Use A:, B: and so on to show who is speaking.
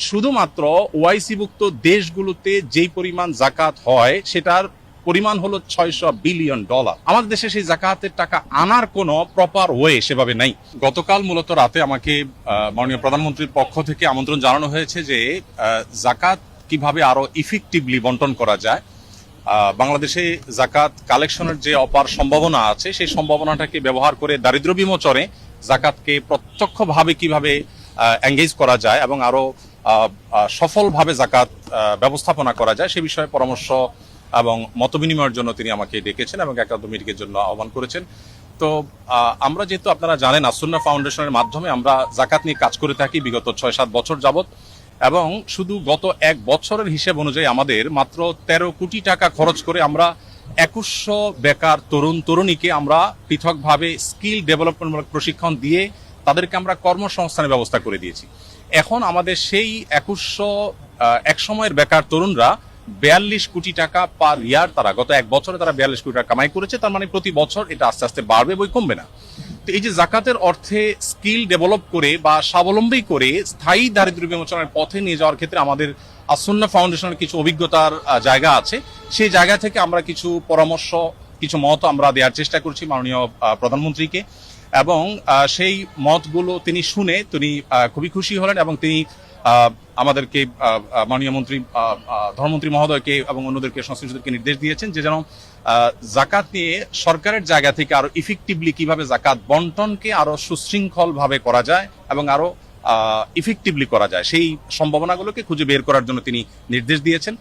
A: শুধুমাত্র ওআইসিভুক্ত দেশগুলোতে যেই পরিমাণ জাকাত হয় সেটার পরিমাণ হলো $600 বিলিয়ন। আমাদের দেশে সেই জাকাতের টাকা আনার কোনো প্রপার ওয়ে সেভাবে নাই। গতকাল মূলত রাতে আমাকে মাননীয় প্রধানমন্ত্রীর পক্ষ থেকে আমন্ত্রণ জানানো হয়েছে যে জাকাত কিভাবে আরো ইফেক্টিভলি বন্টন করা যায়। বাংলাদেশে জাকাত কালেকশনের যে অপার সম্ভাবনা আছে সেই সম্ভাবনাটাকে ব্যবহার করে দারিদ্র্য বিমোচনে জাকাতকে প্রত্যক্ষভাবে কিভাবে এঙ্গেজ করা যায় এবং আরো সফলভাবে জাকাত ব্যবস্থাপনা করা যায় সে বিষয়ে পরামর্শ এবং মতবিনিময়ের জন্য তিনি আমাকে ডেকেছেন এবং একান্ত মিটিংয়ের জন্য আহ্বান করেছেন। তো আমরা যেহেতু আপনারা জানেন আসুন্নাহ ফাউন্ডেশনের মাধ্যমে আমরা জাকাত নিয়ে কাজ করে থাকি বিগত 6-7 বছর যাবত, এবং শুধু গত 1 বছরের হিসেব অনুযায়ী আমাদের মাত্র 13 কোটি টাকা খরচ করে আমরা 2100 বেকার তরুণ তরুণীকে আমরা পৃথকভাবে স্কিল ডেভেলপমেন্টমূলক প্রশিক্ষণ দিয়ে তাদেরকে আমরা কর্মসংস্থানের ব্যবস্থা করে দিয়েছি। এখন আমাদের সেই 2100 এক সময়ের বেকার তরুণরা 42 কোটি টাকা পার ইয়ার, তারা গত 1 বছরে তারা 42 কোটি টাকা কামাই করেছে। তার মানে প্রতি বছর এটা আস্তে আস্তে বাড়বে, বই কমবে না। তো এই যে জাকাতের অর্থে স্কিল ডেভেলপ করে বা স্বাবলম্বী করে স্থায়ী দারিদ্র্য বিমোচনের পথে নিয়ে যাওয়ার ক্ষেত্রে আমাদের আসুন্নাহ ফাউন্ডেশনের কিছু অভিজ্ঞতার জায়গা আছে। সেই জায়গা থেকে আমরা কিছু পরামর্শ, কিছু মত আমরা দেওয়ার চেষ্টা করছি মাননীয় প্রধানমন্ত্রীকে, এবং সেই মতগুলো তিনি শুনে তিনি খুবই খুশি হলেন এবং তিনি আমাদেরকে মাননীয় মন্ত্রী ধর্মমন্ত্রী মহোদয়কে এবং অন্যদেরকে সংশ্লিষ্টদেরকে নির্দেশ দিয়েছেন যে যেন জাকাত নিয়ে সরকারের জায়গা থেকে আরো ইফেক্টিভলি কিভাবে জাকাত বন্টনকে আরো সুশৃঙ্খল ভাবে করা যায় এবং আরো ইফেক্টিভলি করা যায় সেই সম্ভাবনাগুলোকে খুঁজে বের করার জন্য তিনি নির্দেশ দিয়েছেন।